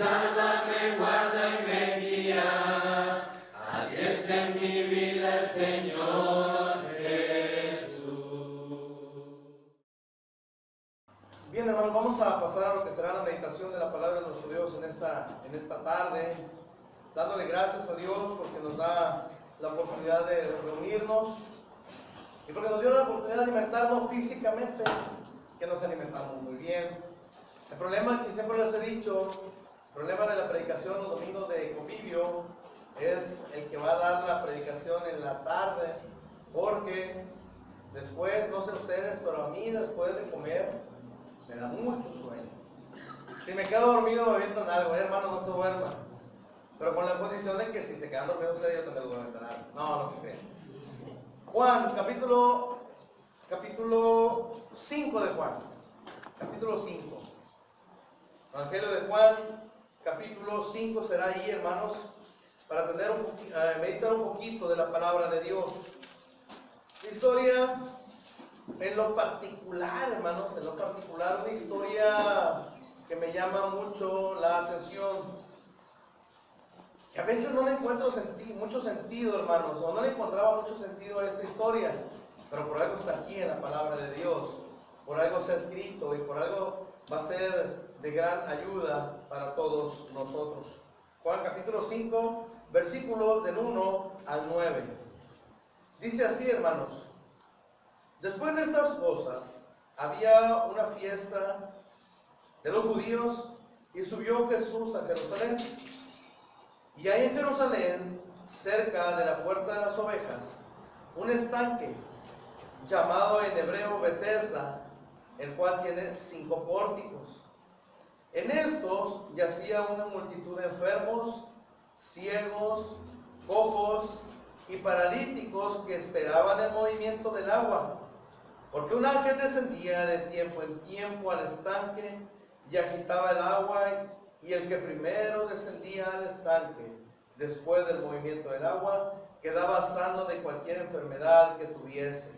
salva, me guarda y me guía. Así es en mi vida el Señor Jesús. Bien, hermanos, vamos a pasar a lo que será la meditación de la palabra de nuestro Dios en esta tarde, dándole gracias a Dios porque nos da la oportunidad de reunirnos y porque nos dio la oportunidad de alimentarnos físicamente, que nos alimentamos muy bien. El problema que siempre les he dicho, el problema de la predicación los domingos de convivio es el que va a dar la predicación en la tarde, porque después, no sé ustedes, pero a mí después de comer me da mucho sueño. Si me quedo dormido me avientan algo, hermano, no se duerman. Pero con la condición de que si se quedan dormidos ustedes, yo también los voy a aventar algo. No se crean. Juan, capítulo 5 de Juan. Capítulo 5. Evangelio de Juan, capítulo 5 será ahí, hermanos, para aprender meditar un poquito de la palabra de Dios. La historia, en lo particular, hermanos, una historia que me llama mucho la atención. Que a veces no le encuentro mucho sentido, hermanos, o no le encontraba mucho sentido a esta historia, pero por algo está aquí en la palabra de Dios, por algo se ha escrito y por algo va a ser de gran ayuda para todos nosotros. Juan capítulo 5, versículos del 1 al 9. Dice así, hermanos: después de estas cosas, había una fiesta de los judíos y subió Jesús a Jerusalén. Y hay en Jerusalén, cerca de la puerta de las ovejas, un estanque llamado en hebreo Betesda, el cual tiene 5 pórticos. En estos yacía una multitud de enfermos, ciegos, cojos y paralíticos que esperaban el movimiento del agua, porque un ángel descendía de tiempo en tiempo al estanque y agitaba el agua, y el que primero descendía al estanque, después del movimiento del agua, quedaba sano de cualquier enfermedad que tuviese.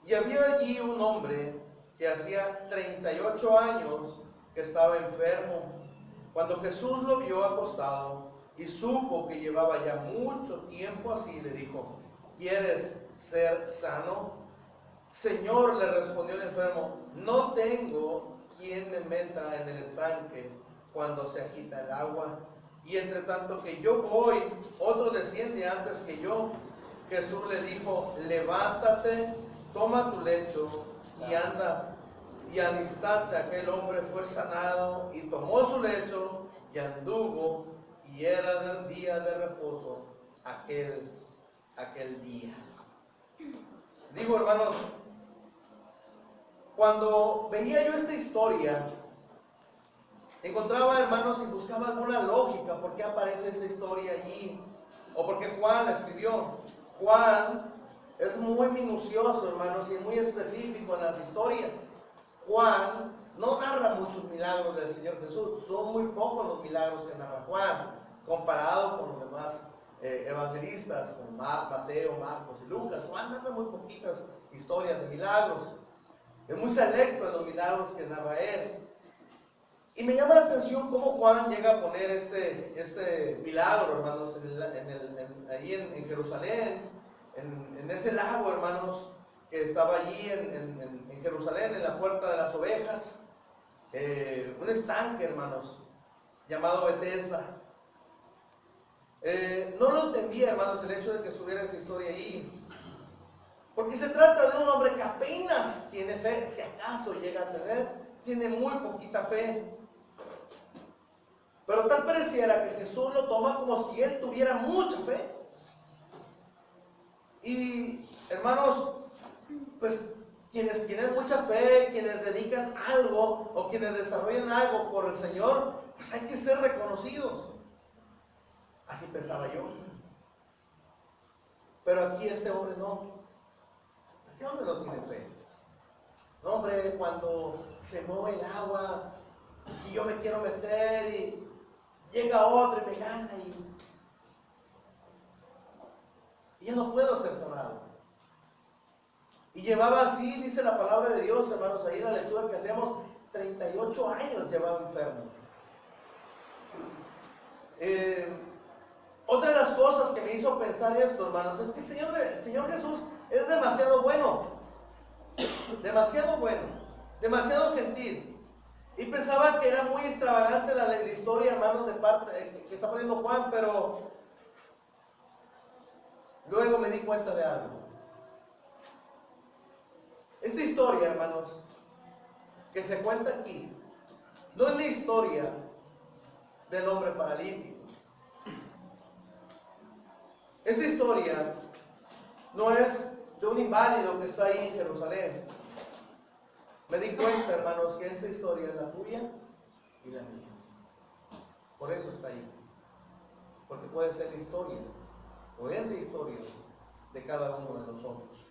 Y había allí un hombre que hacía 38 años que estaba enfermo. Cuando Jesús lo vio acostado y supo que llevaba ya mucho tiempo así, le dijo: ¿quieres ser sano? Señor, le respondió el enfermo, no tengo quien me meta en el estanque cuando se agita el agua, y entre tanto que yo voy, otro desciende antes que yo. Jesús le dijo: levántate, toma tu lecho y anda. Y al instante aquel hombre fue sanado y tomó su lecho y anduvo, y era del día de reposo aquel día. Digo, hermanos, cuando veía yo esta historia, encontraba, hermanos, y buscaba alguna lógica por qué aparece esa historia allí, o por qué Juan la escribió. Juan es muy minucioso, hermanos, y muy específico en las historias. Juan no narra muchos milagros del Señor Jesús, son muy pocos los milagros que narra Juan, comparado con los demás evangelistas, como Mateo, Marcos y Lucas. Juan narra muy poquitas historias de milagros, es muy selecto en los milagros que narra él. Y me llama la atención cómo Juan llega a poner este milagro, hermanos, ahí en Jerusalén, en ese lago, hermanos, que estaba allí en Jerusalén, en la puerta de las ovejas, un estanque, hermanos, llamado Betesda. No lo entendía, hermanos, el hecho de que estuviera esa historia ahí, porque se trata de un hombre que apenas tiene fe, si acaso llega a tener, tiene muy poquita fe. Pero tal pareciera que Jesús lo toma como si él tuviera mucha fe. Y, hermanos, pues quienes tienen mucha fe, quienes dedican algo o quienes desarrollan algo por el Señor, pues hay que ser reconocidos. Así pensaba yo. Pero aquí este hombre no. Este hombre no tiene fe. No, hombre, cuando se mueve el agua y yo me quiero meter y llega otro y me gana y yo no puedo ser sanado. Y llevaba así, dice la palabra de Dios, hermanos, ahí en la lectura que hacemos, 38 años llevaba enfermo. hizo pensar esto, hermanos, es que el Señor Jesús es demasiado bueno, demasiado gentil. Y pensaba que era muy extravagante la historia, hermanos, de parte que está poniendo Juan, pero luego me di cuenta de algo. Esta historia, hermanos, que se cuenta aquí, no es la historia del hombre paralítico. Esta historia no es de un inválido que está ahí en Jerusalén. Me di cuenta, hermanos, que esta historia es la tuya y la mía. Por eso está ahí. Porque puede ser la historia, o es la historia de cada uno de nosotros.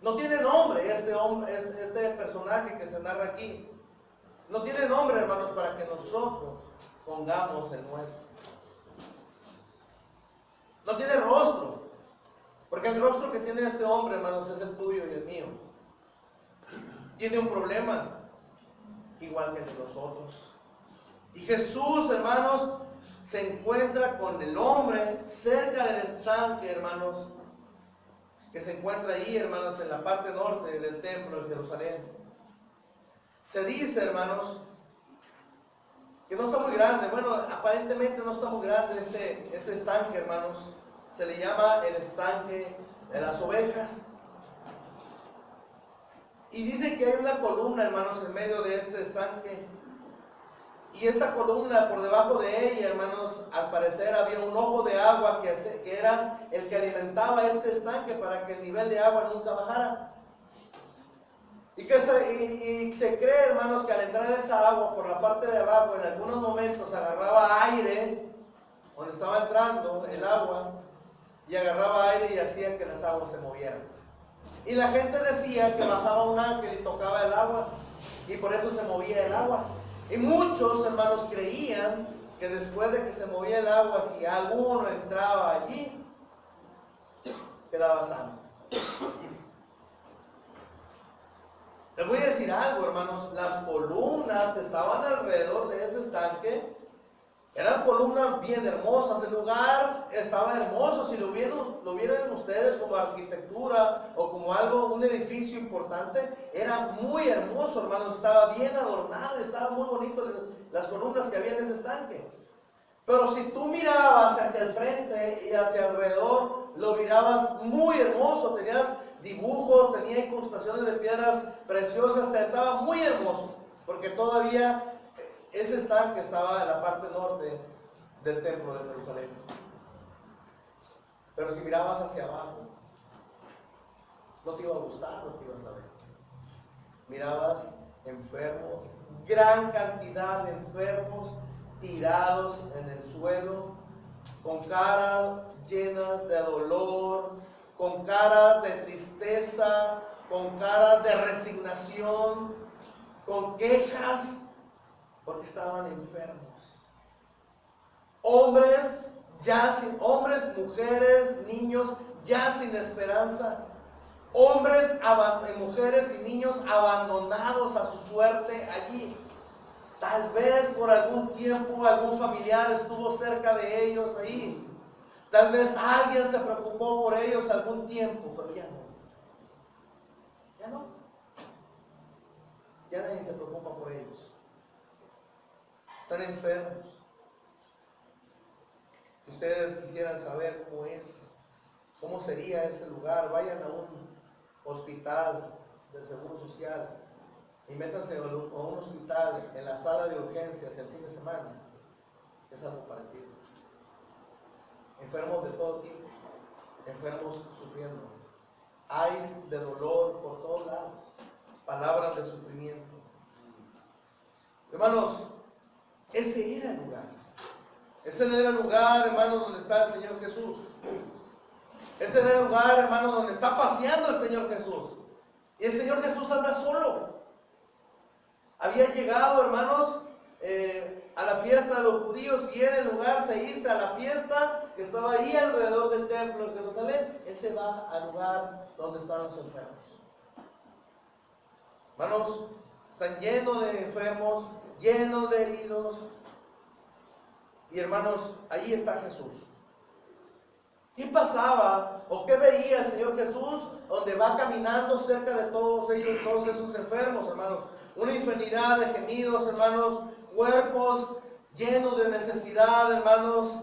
No tiene nombre este personaje que se narra aquí. No tiene nombre, hermanos, para que nosotros pongamos el nuestro. No tiene rostro, porque el rostro que tiene este hombre, hermanos, es el tuyo y el mío. Tiene un problema, igual que el de nosotros. Y Jesús, hermanos, se encuentra con el hombre cerca del estanque, hermanos, que se encuentra ahí, hermanos, en la parte norte del templo de Jerusalén. Se dice, hermanos, que no está muy grande. Bueno, aparentemente no está muy grande este estanque, hermanos. Se le llama el estanque de las ovejas. Y dice que hay una columna, hermanos, en medio de este estanque. Y esta columna, por debajo de ella, hermanos, al parecer había un ojo de agua que era el que alimentaba este estanque para que el nivel de agua nunca bajara. Y se cree, hermanos, que al entrar esa agua por la parte de abajo, en algunos momentos agarraba aire, donde estaba entrando el agua, y agarraba aire y hacía que las aguas se movieran. Y la gente decía que bajaba un ángel y tocaba el agua, y por eso se movía el agua. Y muchos, hermanos, creían que después de que se movía el agua, si alguno entraba allí, quedaba sano. Les voy a decir algo, hermanos, las columnas que estaban alrededor de ese estanque eran columnas bien hermosas. El lugar estaba hermoso. Si lo vieran ustedes como arquitectura o como un edificio importante, era muy hermoso, hermanos. Estaba bien adornado, estaba muy bonito las columnas que había en ese estanque. Pero si tú mirabas hacia el frente y hacia alrededor, lo mirabas muy hermoso. Tenías dibujos, tenía incrustaciones de piedras preciosas, estaba muy hermoso, porque todavía ese estanque estaba en la parte norte del templo de Jerusalén. Pero si mirabas hacia abajo, no te iba a gustar lo que ibas a ver. Mirabas enfermos, gran cantidad de enfermos tirados en el suelo, con caras llenas de dolor, con caras de tristeza, con caras de resignación, con quejas, porque estaban enfermos. Hombres, mujeres, niños, ya sin esperanza. Hombres, mujeres y niños abandonados a su suerte allí. Tal vez por algún tiempo algún familiar estuvo cerca de ellos ahí. Tal vez alguien se preocupó por ellos algún tiempo, pero ya no. Ya no. Ya nadie se preocupa por ellos. Están enfermos. Si ustedes quisieran saber cómo sería este lugar, vayan a un hospital del Seguro Social y métanse a un hospital en la sala de urgencias el fin de semana. Es algo parecido. Enfermos de todo tipo, enfermos sufriendo, ayes de dolor por todos lados, palabras de sufrimiento. Hermanos, ese era el lugar. Ese era el lugar, hermanos, donde está el Señor Jesús. Ese era el lugar, hermanos, donde está paseando el Señor Jesús. Y el Señor Jesús anda solo. Había llegado, hermanos, a la fiesta de los judíos, y en el lugar se hizo a la fiesta que estaba ahí alrededor del templo de Jerusalén. Él se va al lugar donde están los enfermos. Hermanos, están llenos de enfermos, llenos de heridos. Y hermanos, ahí está Jesús. ¿Qué pasaba o qué veía el Señor Jesús donde va caminando cerca de todos ellos, todos esos enfermos, hermanos? Una infinidad de gemidos, hermanos, cuerpos llenos de necesidad, hermanos.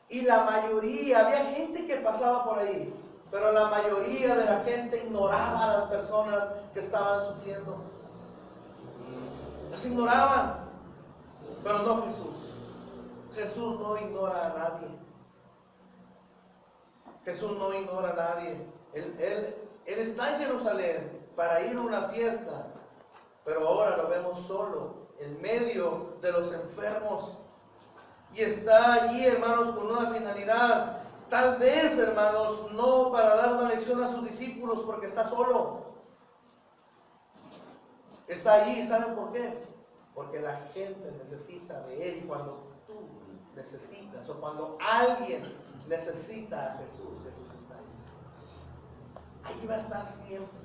Y la mayoría, había gente que pasaba por ahí, pero la mayoría de la gente ignoraba a las personas que estaban sufriendo. Las ignoraban, pero no Jesús. Jesús no ignora a nadie. Jesús no ignora a nadie. Él está en Jerusalén para ir a una fiesta, pero ahora lo vemos solo, en medio de los enfermos. Y está allí, hermanos, con una finalidad. Tal vez, hermanos, no para dar una lección a sus discípulos, porque está solo. Está allí, ¿saben por qué? Porque la gente necesita de Él. Y cuando tú necesitas, o cuando alguien necesita a Jesús, Jesús está ahí. Ahí va a estar siempre.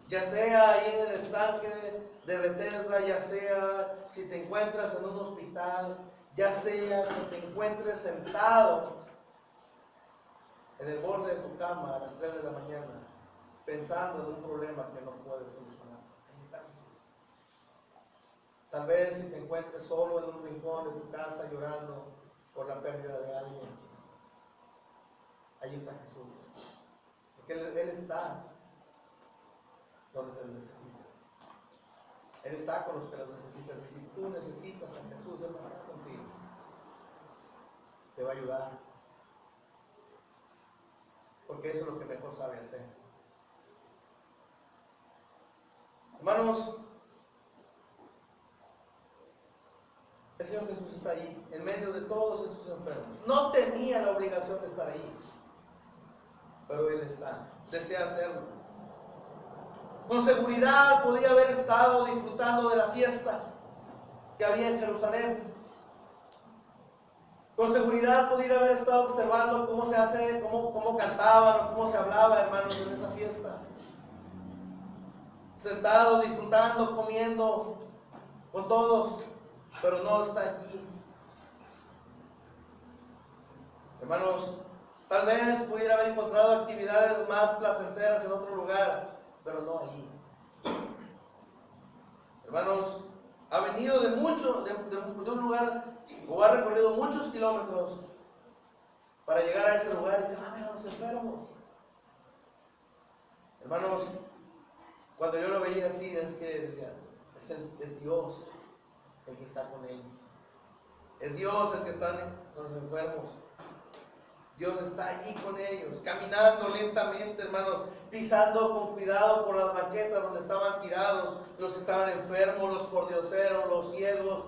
Ya sea ahí en el estanque de Bethesda, ya sea si te encuentras en un hospital, ya sea que te encuentres sentado en el borde de tu cama a las 3 de la mañana, pensando en un problema que no puedes solucionar. Ahí está Jesús. Tal vez si te encuentres solo en un rincón de tu casa llorando por la pérdida de alguien, ahí está Jesús. Porque Él está donde se necesita. Él está con los que lo necesitan. Y si tú necesitas a Jesús, Él va a estar contigo. Te va a ayudar. Porque eso es lo que mejor sabe hacer. Hermanos, el Señor Jesús está ahí, en medio de todos esos enfermos. No tenía la obligación de estar ahí, pero Él está. Desea hacerlo. Con seguridad podía haber estado disfrutando de la fiesta que había en Jerusalén. Con seguridad podía haber estado observando cómo se hace, cómo cantaban o cómo se hablaba, hermanos, en esa fiesta. Sentado, disfrutando, comiendo con todos, pero no está allí. Hermanos, tal vez pudiera haber encontrado actividades más placenteras en otro lugar, pero no allí. Hermanos, ha venido de un lugar, o ha recorrido muchos kilómetros para llegar a ese lugar y dice, a ver a los enfermos. Hermanos, cuando yo lo veía así, es que decía, es Dios el que está con ellos. Es Dios el que está con los enfermos. Dios está allí con ellos, caminando lentamente, hermanos, pisando con cuidado por las banquetas donde estaban tirados, los que estaban enfermos, los pordioseros, los ciegos,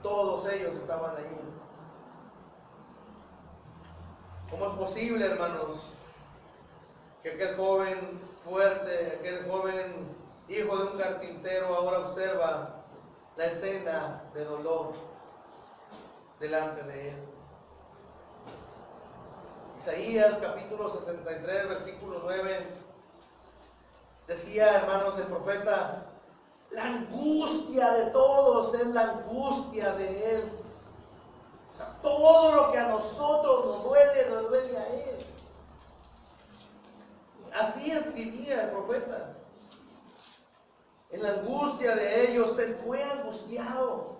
todos ellos estaban ahí. ¿Cómo es posible, hermanos, que aquel joven fuerte, aquel joven hijo de un carpintero ahora observa la escena de dolor delante de él? Isaías capítulo 63, versículo 9, decía, hermanos, el profeta, la angustia de todos es la angustia de Él. O sea, todo lo que a nosotros nos duele a Él. Así escribía el profeta. En la angustia de ellos, Él fue angustiado.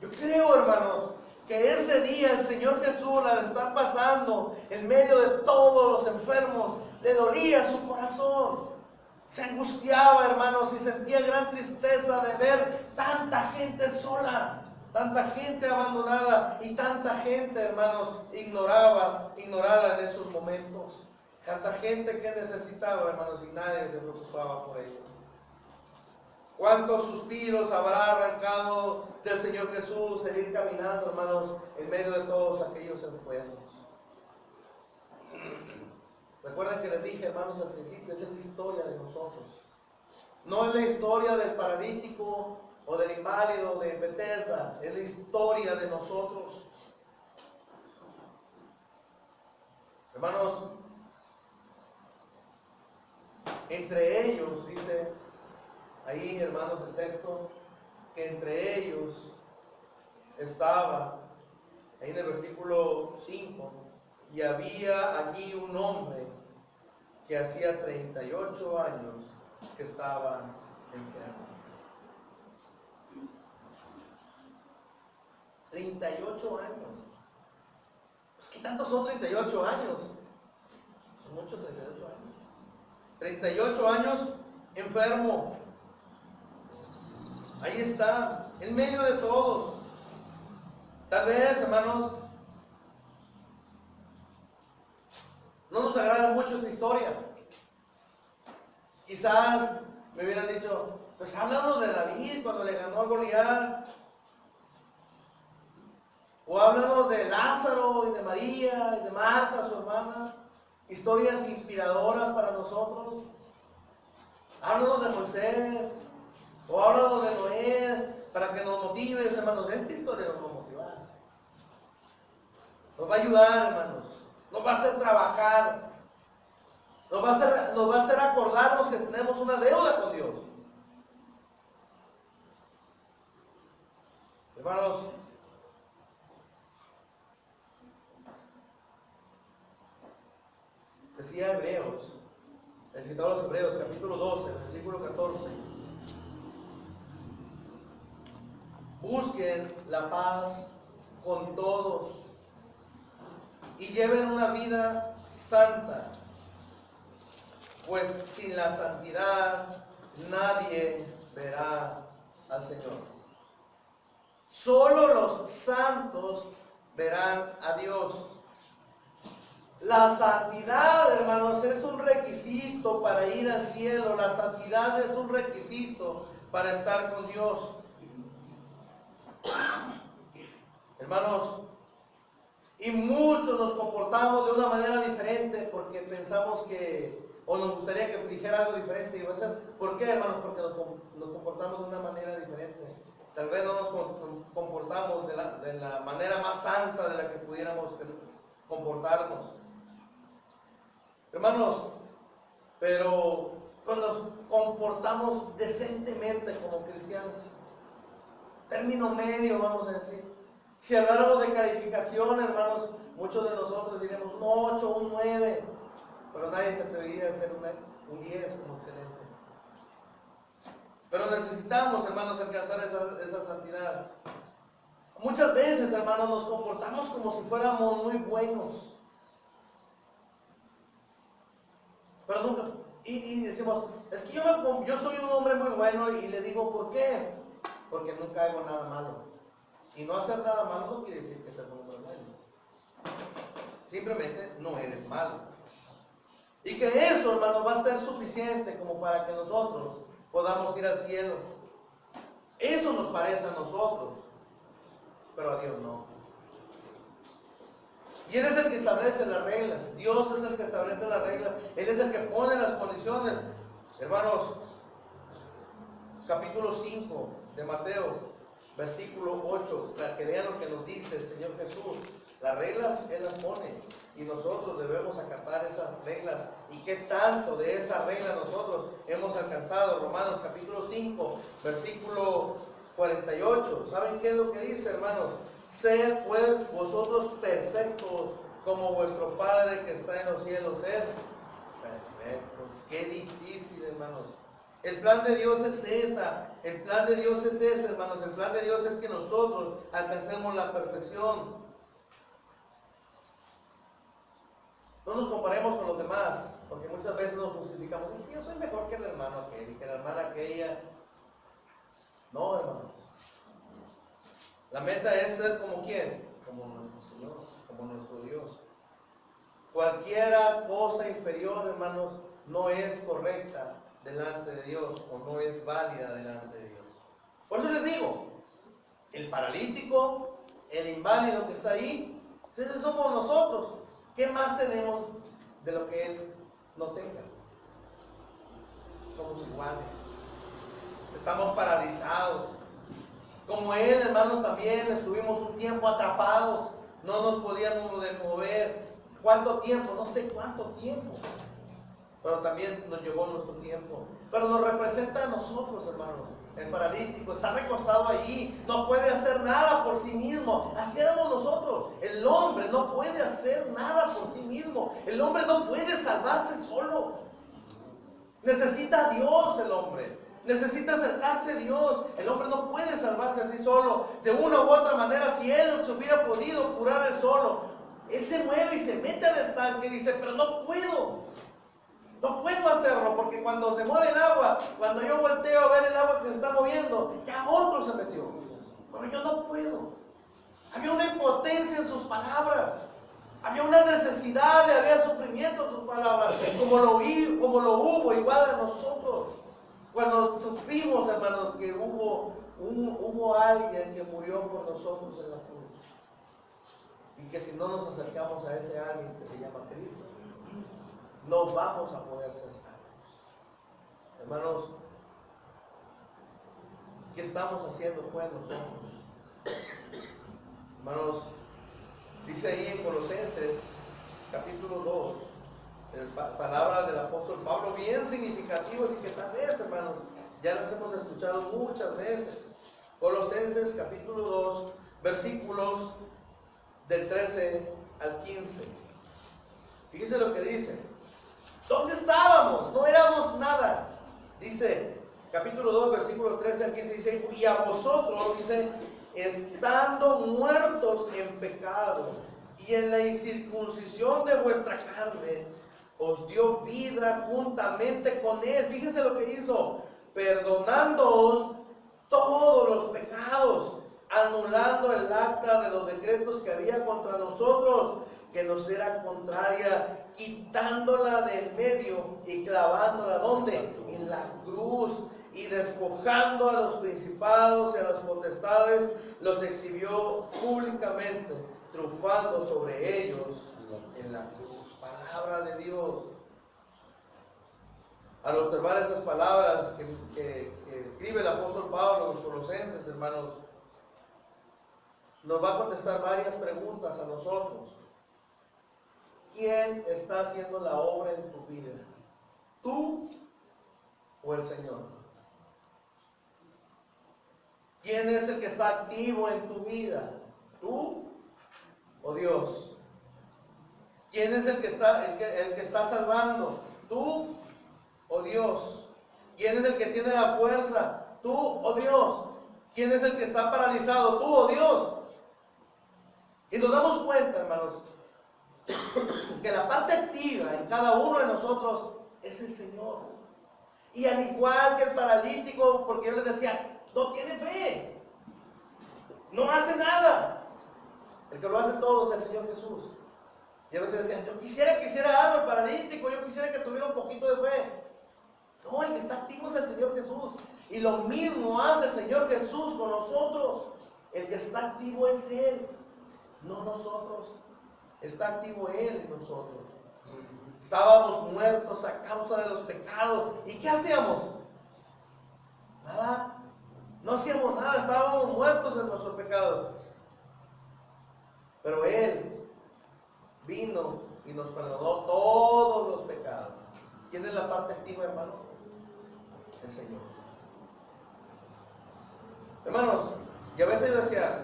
Yo creo, hermanos, que ese día el Señor Jesús, al estar pasando en medio de todos los enfermos, le dolía su corazón. Se angustiaba, hermanos, y sentía gran tristeza de ver tanta gente sola, tanta gente abandonada y tanta gente, hermanos, ignorada en esos momentos. Tanta gente que necesitaba, hermanos, y nadie se preocupaba por ello. ¿Cuántos suspiros habrá arrancado del Señor Jesús seguir caminando, hermanos, en medio de todos aquellos enfermos? Recuerden que les dije, hermanos, al principio, esa es la historia de nosotros. No es la historia del paralítico o del inválido de Bethesda, es la historia de nosotros. Hermanos, entre ellos, dice ahí, hermanos, el texto, que entre ellos estaba ahí en el versículo 5, y había allí un hombre que hacía 38 años que estaba enfermo. 38 años. Pues, ¿qué tanto son 38 años? Son muchos 38 años. 38 años enfermo. Ahí está, en medio de todos. Tal vez, hermanos, no nos agrada mucho esta historia. Quizás me hubieran dicho, pues háblanos de David cuando le ganó a Goliat. O háblanos de Lázaro y de María y de Marta, su hermana. Historias inspiradoras para nosotros. Háblanos de Moisés. O háblanos de Noé, para que nos motives, hermanos. Esta historia nos va a motivar. Nos va a ayudar, hermanos. Nos va a hacer trabajar. Nos va a hacer acordarnos que tenemos una deuda con Dios. Hermanos, decía Hebreos, el citado de los Hebreos, capítulo 12, versículo 14. Busquen la paz con todos y lleven una vida santa, pues sin la santidad nadie verá al Señor. Solo los santos verán a Dios. La santidad, hermanos, es un requisito para ir al cielo. La santidad es un requisito para estar con Dios. Hermanos, y muchos nos comportamos de una manera diferente porque pensamos que, o nos gustaría que dijera algo diferente. Y a veces, ¿por qué, hermanos? Porque nos comportamos de una manera diferente. Tal vez no nos comportamos de la manera más santa de la que pudiéramos comportarnos. Hermanos, pero cuando nos comportamos decentemente como cristianos, término medio, vamos a decir. Si habláramos de calificación, hermanos, muchos de nosotros diríamos un 8, un 9, pero nadie se atrevería a hacer un 10 como excelente. Pero necesitamos, hermanos, alcanzar esa santidad. Muchas veces, hermanos, nos comportamos como si fuéramos muy buenos. Pero nunca, y decimos, es que yo soy un hombre muy bueno, y le digo, ¿por qué? Porque nunca hago nada malo. Y no hacer nada malo no quiere decir que seas un hombre bueno. Simplemente no eres malo. Y que eso, hermano, va a ser suficiente como para que nosotros podamos ir al cielo. Eso nos parece a nosotros, pero a Dios no. Y Él es el que establece las reglas. Dios es el que establece las reglas. Él es el que pone las condiciones. Hermanos, capítulo 5 de Mateo, versículo 8, para que vean lo que nos dice el Señor Jesús. Las reglas Él las pone y nosotros debemos acatar esas reglas. ¿Y qué tanto de esas reglas nosotros hemos alcanzado? Romanos capítulo 5, versículo 48. ¿Saben qué es lo que dice, hermanos? Sed pues vosotros perfectos como vuestro Padre que está en los cielos es perfecto. Qué difícil, hermanos. El plan de Dios es esa. El plan de Dios es ese, hermanos. El plan de Dios es que nosotros alcancemos la perfección. No nos comparemos con los demás, porque muchas veces nos justificamos. Es que yo soy mejor que el hermano aquel y que la hermana aquella. No, hermanos. La meta es ser como quién, como nuestro Señor, como nuestro Dios. Cualquier cosa inferior, hermanos, no es correcta delante de Dios o no es válida delante de Dios. Por eso les digo, el paralítico, el inválido que está ahí, esos somos nosotros. ¿Qué más tenemos de lo que Él no tenga? Somos iguales. Estamos paralizados. Como Él, hermanos, también estuvimos un tiempo atrapados. No nos podíamos mover. ¿Cuánto tiempo? No sé cuánto tiempo. Pero también nos llegó nuestro tiempo. Pero nos representa a nosotros, hermanos. el paralítico, está recostado allí, no puede hacer nada por sí mismo. Así éramos nosotros. El hombre no puede hacer nada por sí mismo. El hombre no puede salvarse solo. Necesita a Dios el hombre. Necesita acercarse a Dios. El hombre no puede salvarse así solo. De una u otra manera, si él se hubiera podido curar él solo, él se mueve y se mete al estanque y dice, pero no puedo. No puedo hacerlo porque cuando se mueve el agua, cuando yo volteo a ver el agua que se está moviendo, ya otro se metió. Pero yo no puedo. Había una impotencia en sus palabras. Había una necesidad, había sufrimiento en sus palabras. Como lo hubo igual a nosotros. Cuando supimos, hermanos, que hubo alguien que murió por nosotros en la cruz. Y que si no nos acercamos a ese alguien que se llama Cristo, no vamos a poder ser salvos. Hermanos, ¿qué estamos haciendo pues nosotros? Hermanos, dice ahí en Colosenses, capítulo 2, palabras del apóstol Pablo, bien significativas y que tal vez, hermanos, ya las hemos escuchado muchas veces. Colosenses, capítulo 2, versículos del 13 al 15. Fíjense lo que dice. ¿Dónde estábamos? No éramos nada. Dice, capítulo 2, versículo 13 al 15, dice, y a vosotros, dice, estando muertos en pecado y en la incircuncisión de vuestra carne, os dio vida juntamente con él. Fíjense lo que hizo, perdonándoos todos los pecados, anulando el acta de los decretos que había contra nosotros, que nos era contraria, quitándola del medio y clavándola, ¿dónde? En la cruz, y despojando a los principados y a las potestades, los exhibió públicamente, triunfando sobre ellos en la cruz. Palabra de Dios. Al observar esas palabras que escribe el apóstol Pablo a los Colosenses, hermanos, nos va a contestar varias preguntas a nosotros. ¿Quién está haciendo la obra en tu vida? ¿Tú o el Señor? ¿Quién es el que está activo en tu vida? ¿Tú o Dios? ¿Quién es el que está salvando? ¿Tú o Dios? ¿Quién es el que tiene la fuerza? ¿Tú o Dios? ¿Quién es el que está paralizado? ¿Tú o Dios? Y nos damos cuenta, hermanos, que la parte activa en cada uno de nosotros es el Señor. Y al igual que el paralítico, porque yo les decía, no tiene fe, no hace nada. El que lo hace todo es el Señor Jesús. Y a veces decían, yo quisiera que hiciera algo el paralítico, yo quisiera que tuviera un poquito de fe. No, el que está activo es el Señor Jesús. Y lo mismo hace el Señor Jesús con nosotros. El que está activo es Él, no nosotros. Está activo Él en nosotros. Estábamos muertos a causa de los pecados. ¿Y qué hacíamos? Nada. No hacíamos nada, estábamos muertos en nuestros pecados. Pero Él vino y nos perdonó todos los pecados. ¿Quién es la parte activa, hermano? El Señor. Hermanos, y a veces yo decía,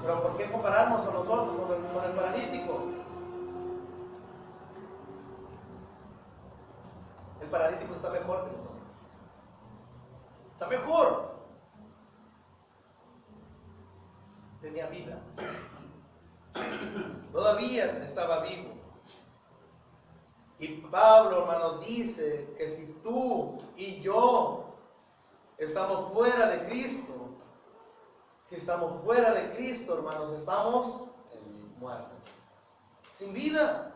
pero ¿por qué compararnos a nosotros con el paralítico? El paralítico está mejor que nosotros. Está mejor. Tenía vida. Todavía estaba vivo. Y Pablo, hermanos, dice que si tú y yo estamos fuera de Cristo, si estamos fuera de Cristo, hermanos, estamos muertos. Sin vida.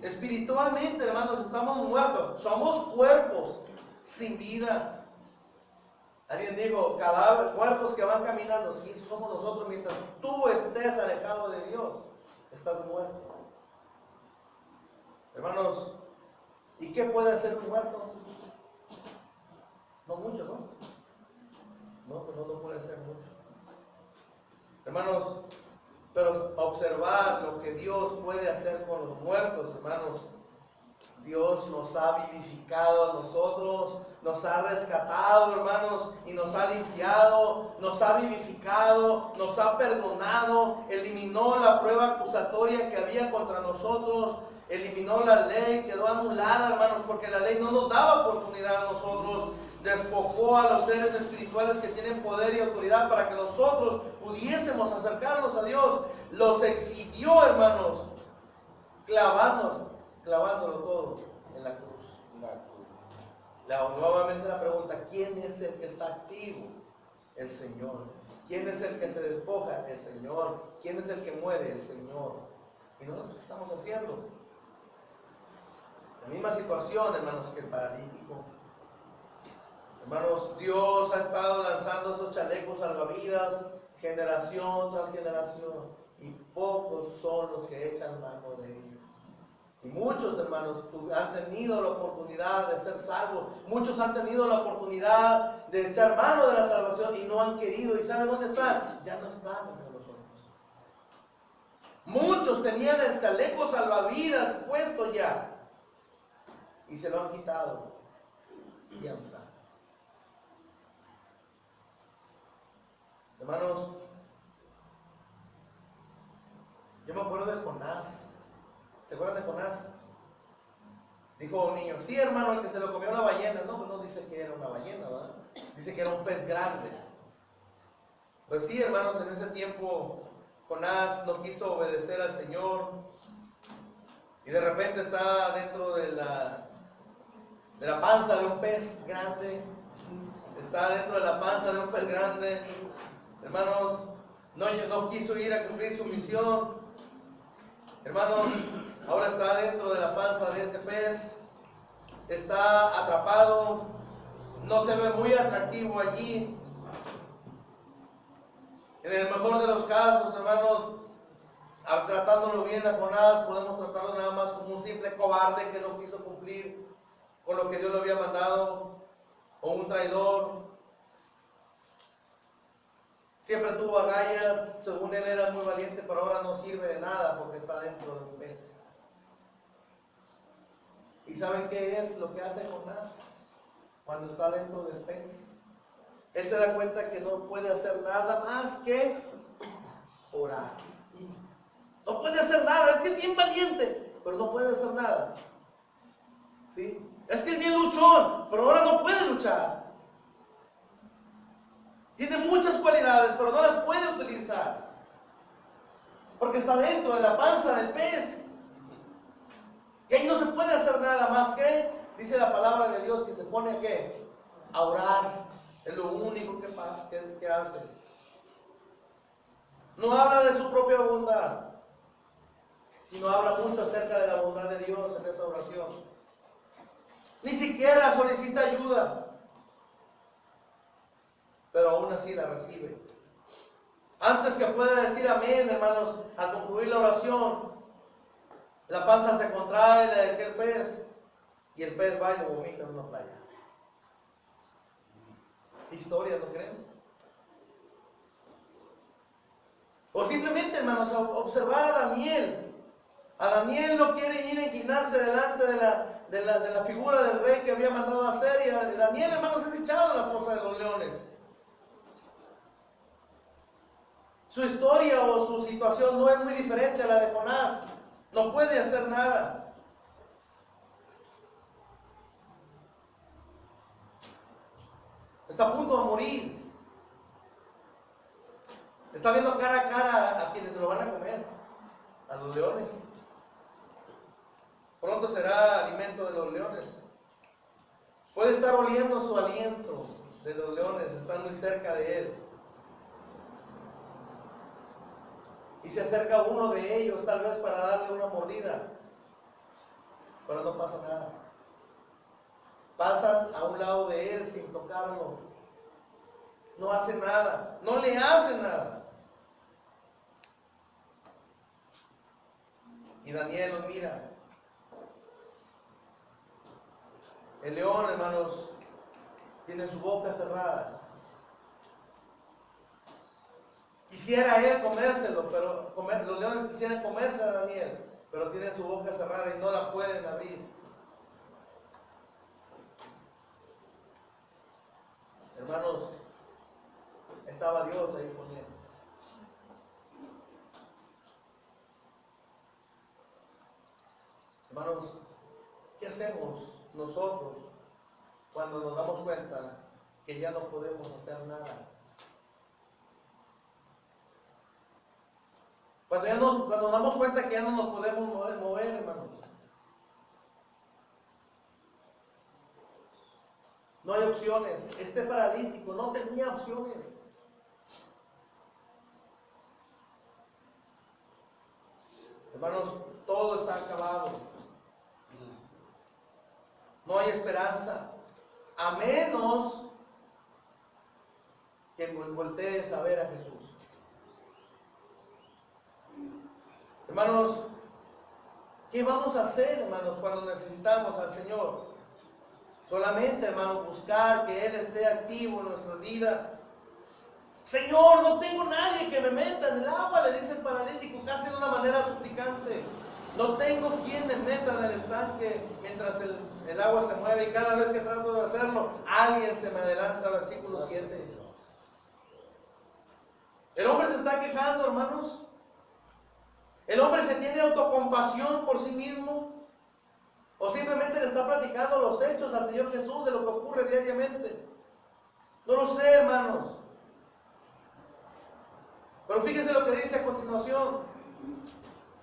Espiritualmente, hermanos, estamos muertos. Somos cuerpos sin vida. Alguien dijo, cadáveres, cuerpos que van caminando. Sí, eso somos nosotros. Mientras tú estés alejado de Dios, estás muerto. Hermanos, ¿y qué puede hacer un muerto? No mucho, ¿no? No, pues no puede hacer mucho. Hermanos, pero observar lo que Dios puede hacer con los muertos, hermanos, Dios nos ha vivificado a nosotros, nos ha rescatado, hermanos, y nos ha limpiado, nos ha vivificado, nos ha perdonado, eliminó la prueba acusatoria que había contra nosotros, eliminó la ley, quedó anulada, hermanos, porque la ley no nos daba oportunidad a nosotros, despojó a los seres espirituales que tienen poder y autoridad para que nosotros pudiésemos acercarnos a Dios, los exhibió, hermanos, clavándolo todo en la cruz. Nuevamente la pregunta, ¿quién es el que está activo? El Señor. ¿Quién es el que se despoja? El Señor. ¿Quién es el que muere? El Señor. ¿Y nosotros qué estamos haciendo? La misma situación, hermanos, que el paralítico. Hermanos, Dios ha estado lanzando esos chalecos salvavidas generación tras generación, y pocos son los que echan mano de ellos. Y muchos, hermanos, han tenido la oportunidad de ser salvos. Muchos han tenido la oportunidad de echar mano de la salvación y no han querido. ¿Y saben dónde están? Ya no están entre nosotros. Muchos tenían el chaleco salvavidas puesto ya y se lo han quitado. Y ya no están. Hermanos, yo me acuerdo de Jonás. ¿Se acuerdan de Jonás? Dijo un niño, sí, hermano, el que se lo comió una ballena. No, pues no dice que era una ballena, ¿verdad? Dice que era un pez grande. Pues sí, hermanos, en ese tiempo Jonás no quiso obedecer al Señor. Y de repente está dentro de la panza de un pez grande. Está dentro de la panza de un pez grande. Hermanos, no quiso ir a cumplir su misión. Hermanos, ahora está dentro de la panza de ese pez, está atrapado, no se ve muy atractivo allí. En el mejor de los casos, hermanos, tratándolo bien a Jonás, podemos tratarlo nada más como un simple cobarde que no quiso cumplir con lo que Dios le había mandado, o un traidor. Siempre tuvo agallas, según él era muy valiente, pero ahora no sirve de nada porque está dentro de un pez. ¿Y saben qué es lo que hace Jonás cuando está dentro del pez? Él se da cuenta que no puede hacer nada más que orar. No puede hacer nada, es que es bien valiente, pero no puede hacer nada. ¿Sí? Es que es bien luchón, pero ahora no puede luchar. Tiene muchas cualidades, pero no las puede utilizar. Porque está dentro de la panza del pez. Y ahí no se puede hacer nada más que, dice la palabra de Dios, que se pone a ¿qué? A orar. Es lo único que hace. No habla de su propia bondad. Y no habla mucho acerca de la bondad de Dios en esa oración. Ni siquiera solicita ayuda. Pero aún así la recibe. Antes que pueda decir amén, hermanos, al concluir la oración, la panza se contrae de aquel pez y el pez va y lo vomita en una playa. Historia, ¿no creen? O simplemente, hermanos, observar a Daniel. A Daniel no quiere ir a inclinarse delante de la figura del rey que había mandado a hacer. Y Daniel, hermanos, es echado en la fosa de los leones. Su historia o su situación no es muy diferente a la de Jonás. No puede hacer nada. Está a punto de morir. Está viendo cara a cara a quienes se lo van a comer, a los leones. Pronto será alimento de los leones. Puede estar oliendo su aliento de los leones, están muy cerca de él. Y se acerca uno de ellos tal vez para darle una mordida. Pero no pasa nada. Pasan a un lado de él sin tocarlo. No hace nada. No le hace nada. Y Daniel los mira. El león, hermanos, tiene su boca cerrada. Quisiera él comérselo, pero los leones quisieran comerse a Daniel, pero tienen su boca cerrada y no la pueden abrir. estaba Dios ahí con él. Hermanos, ¿qué hacemos nosotros cuando nos damos cuenta que ya no podemos hacer nada? Cuando nos damos cuenta que ya no nos podemos mover, hermanos. No hay opciones. Este paralítico no tenía opciones. Hermanos, todo está acabado. No hay esperanza. A menos que voltees a ver a Jesús. Hermanos, ¿qué vamos a hacer, hermanos, cuando necesitamos al Señor? Solamente, hermanos, buscar que Él esté activo en nuestras vidas. Señor, no tengo nadie que me meta en el agua, le dice el paralítico, casi de una manera suplicante. No tengo quien me meta en el estanque mientras el agua se mueve, y cada vez que trato de hacerlo, alguien se me adelanta. Versículo 7. El hombre se está quejando, hermanos. El hombre se tiene autocompasión por sí mismo, o simplemente le está platicando los hechos al Señor Jesús de lo que ocurre diariamente. No lo sé, hermanos. Pero fíjese lo que dice a continuación.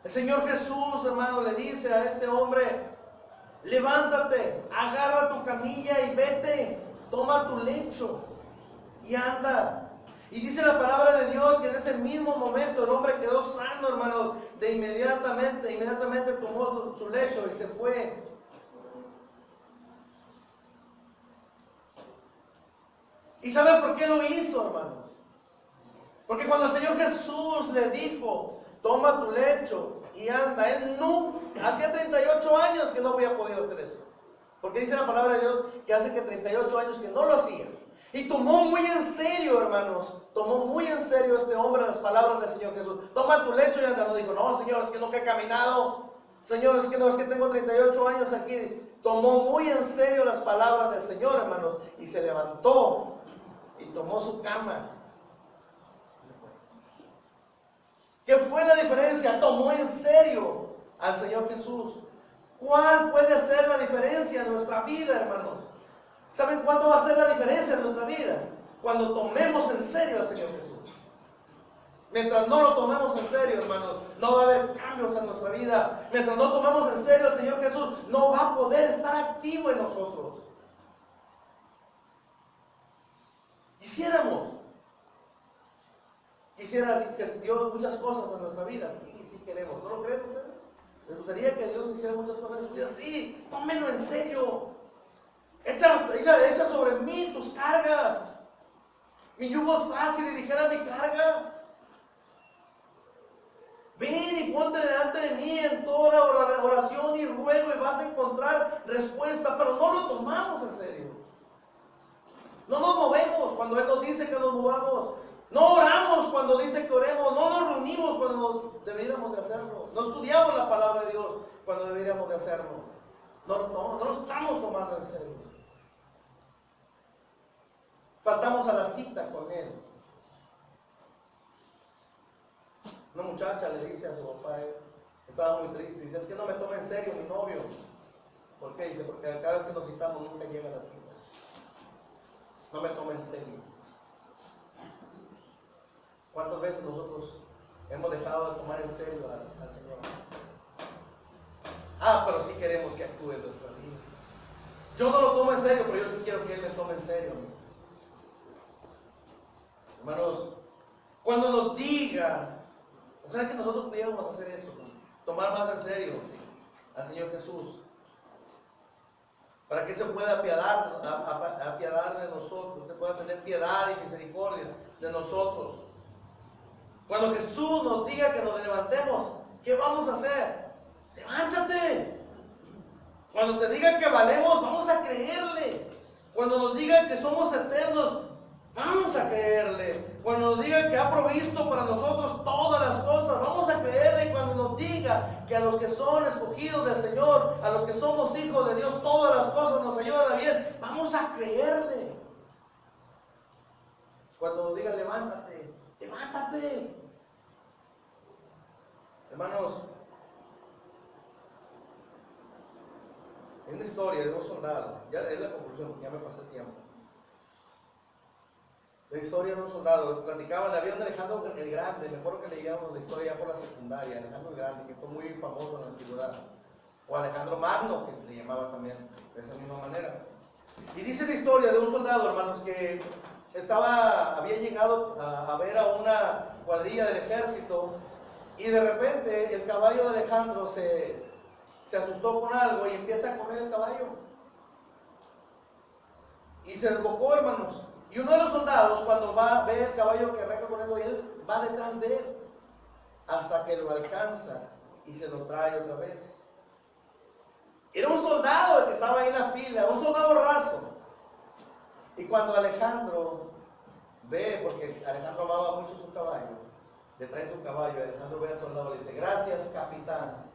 El Señor Jesús, hermano, le dice a este hombre: levántate, agarra tu camilla y vete, toma tu lecho y anda. Y dice la palabra de Dios que en ese mismo momento el hombre quedó sano, hermanos. Inmediatamente tomó su lecho y se fue. ¿Y saben por qué lo hizo, hermanos? Porque cuando el Señor Jesús le dijo: toma tu lecho y anda, él nunca, hacía 38 años que no había podido hacer eso. Porque dice la palabra de Dios que hace que 38 años que no lo hacía. Y tomó muy en serio, hermanos, tomó muy en serio este hombre las palabras del Señor Jesús. Toma tu lecho y anda. No dijo: no, Señor, es que nunca he caminado. Señor, es que tengo 38 años aquí. Tomó muy en serio las palabras del Señor, hermanos, y se levantó y tomó su cama. ¿Qué fue la diferencia? Tomó en serio al Señor Jesús. ¿Cuál puede ser la diferencia en nuestra vida, hermanos? ¿Saben cuándo va a ser la diferencia en nuestra vida? Cuando tomemos en serio al Señor Jesús. Mientras no lo tomemos en serio, hermanos, no va a haber cambios en nuestra vida. Mientras no tomamos en serio al Señor Jesús, no va a poder estar activo en nosotros. Quisiera que Dios muchas cosas en nuestra vida. Sí queremos. ¿No lo creen ustedes? ¿Les gustaría que Dios hiciera muchas cosas en su vida? Sí, tómenlo en serio. Echa sobre mí tus cargas. Mi yugo es fácil y ligera mi carga. Ven y ponte delante de mí en toda oración y ruego y vas a encontrar respuesta, pero no lo tomamos en serio. No nos movemos cuando Él nos dice que nos movamos. No oramos cuando dice que oremos. No nos reunimos cuando deberíamos de hacerlo. No estudiamos la palabra de Dios cuando deberíamos de hacerlo. No lo estamos tomando en serio. Faltamos a la cita con Él. Una muchacha le dice a su papá, estaba muy triste, dice: es que no me toma en serio mi novio. ¿Por qué? Dice: porque cada vez que nos citamos nunca llega a la cita. No me toma en serio. ¿Cuántas veces nosotros hemos dejado de tomar en serio al Señor? Pero sí queremos que actúe en nuestra vida. Yo no lo tomo en serio, pero yo sí quiero que Él me tome en serio. Hermanos, cuando nos diga, ojalá que nosotros pudiéramos hacer eso, tomar más en serio al Señor Jesús, para que Él se pueda apiadar de nosotros, que pueda tener piedad y misericordia de nosotros. Cuando Jesús nos diga que nos levantemos, ¿qué vamos a hacer? ¡Levántate! Cuando te diga que valemos, vamos a creerle. Cuando nos diga que somos eternos, vamos a creerle. Cuando nos diga que ha provisto para nosotros todas las cosas, vamos a creerle. Y cuando nos diga que a los que son escogidos del Señor, a los que somos hijos de Dios, todas las cosas nos ayudan a bien, vamos a creerle. Cuando nos diga levántate, levántate. Hermanos, hay una historia de un soldado, ya es la conclusión porque ya me pasé tiempo. La historia de un soldado, platicaban, había un Alejandro el Grande, me acuerdo que leíamos la historia ya por la secundaria, Alejandro el Grande, que fue muy famoso en la antigüedad, o Alejandro Magno, que se le llamaba también de esa misma manera. Y dice la historia de un soldado, hermanos, que había llegado a ver a una cuadrilla del ejército, y de repente el caballo de Alejandro se asustó con algo y empieza a correr el caballo. Y se desbocó, hermanos. Y uno de los soldados, cuando ve el caballo que arranca corriendo, él va detrás de él hasta que lo alcanza y se lo trae otra vez. Era un soldado el que estaba ahí en la fila, un soldado raso. Y cuando Alejandro ve, porque Alejandro amaba mucho su caballo, le trae su caballo, y Alejandro ve al soldado y le dice, gracias, capitán.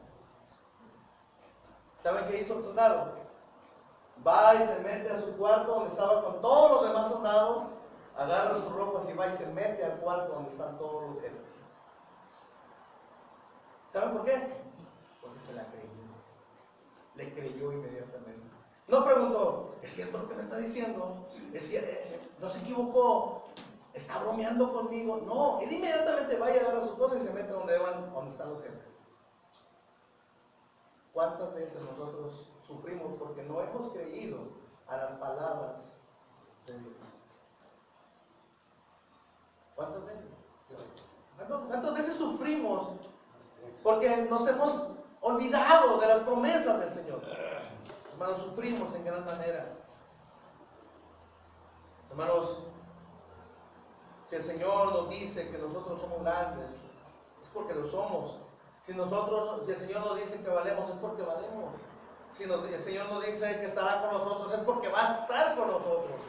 ¿Saben qué hizo el soldado? Va y se mete a su cuarto donde estaba con todos los demás soldados, agarra sus ropas y va y se mete al cuarto donde están todos los jefes. ¿Saben por qué? Porque se la creyó. Le creyó inmediatamente. No preguntó, ¿es cierto lo que me está diciendo? ¿No se equivocó? ¿Está bromeando conmigo? No, él inmediatamente va y agarra sus cosas y se mete donde están los jefes. ¿Cuántas veces nosotros sufrimos porque no hemos creído a las palabras de Dios? ¿Cuántas veces? ¿Cuántas veces sufrimos porque nos hemos olvidado de las promesas del Señor? Hermanos, sufrimos en gran manera. Hermanos, si el Señor nos dice que nosotros somos grandes, es porque lo somos. Si el Señor nos dice que valemos, es porque valemos. Si el Señor nos dice que estará con nosotros, es porque va a estar con nosotros.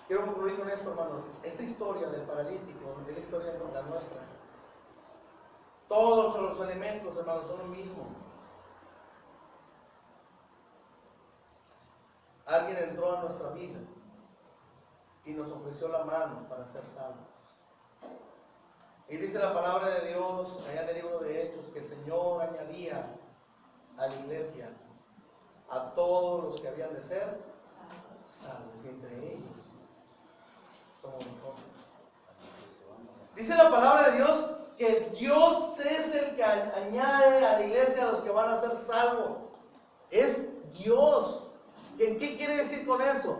Quiero concluir con esto, hermanos. Esta historia del paralítico es la historia de la nuestra. Todos los elementos, hermanos, son lo mismo. Alguien entró a nuestra vida y nos ofreció la mano para ser salvos. Y dice la palabra de Dios, allá en el libro de Hechos, que el Señor añadía a la iglesia a todos los que habían de ser salvos, y entre ellos somos nosotros. Dice la palabra de Dios que Dios es el que añade a la iglesia a los que van a ser salvos. Es Dios. ¿Qué quiere decir con eso?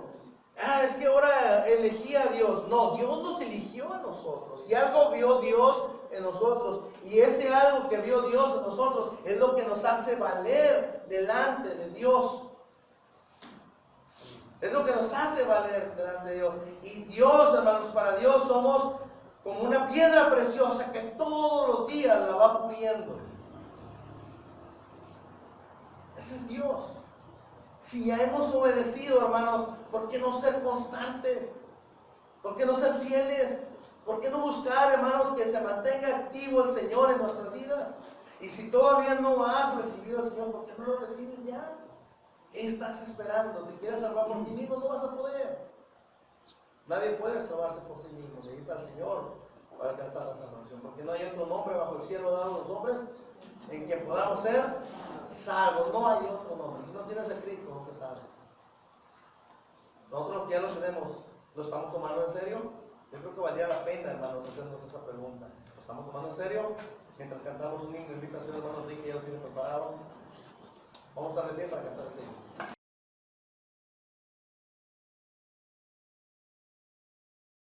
Es que ahora elegí a Dios. No, Dios nos eligió a nosotros. Y algo vio Dios en nosotros. Y ese algo que vio Dios en nosotros es lo que nos hace valer delante de Dios. Es lo que nos hace valer delante de Dios. Y Dios, hermanos, para Dios somos como una piedra preciosa que todos los días la va puliendo. Ese es Dios. Si ya hemos obedecido, hermanos, ¿por qué no ser constantes? ¿Por qué no ser fieles? ¿Por qué no buscar, hermanos, que se mantenga activo el Señor en nuestras vidas? Y si todavía no has recibido al Señor, ¿por qué no lo recibes ya? ¿Qué estás esperando? ¿Te quieres salvar por ti mismo? No vas a poder. Nadie puede salvarse por sí mismo. Necesita al Señor para alcanzar la salvación. Porque no hay otro nombre bajo el cielo dado a los hombres en quien podamos ser salvos. No hay otro nombre. Si no tienes a Cristo, no te salvas. Nosotros ya lo tenemos, ¿lo estamos tomando en serio? Yo creo que valdría la pena, hermanos, hacernos esa pregunta. ¿Lo estamos tomando en serio? Mientras cantamos un himno de invitación, hermano Ricky ya lo tiene preparado. Vamos a estar de pie para cantar ese himno.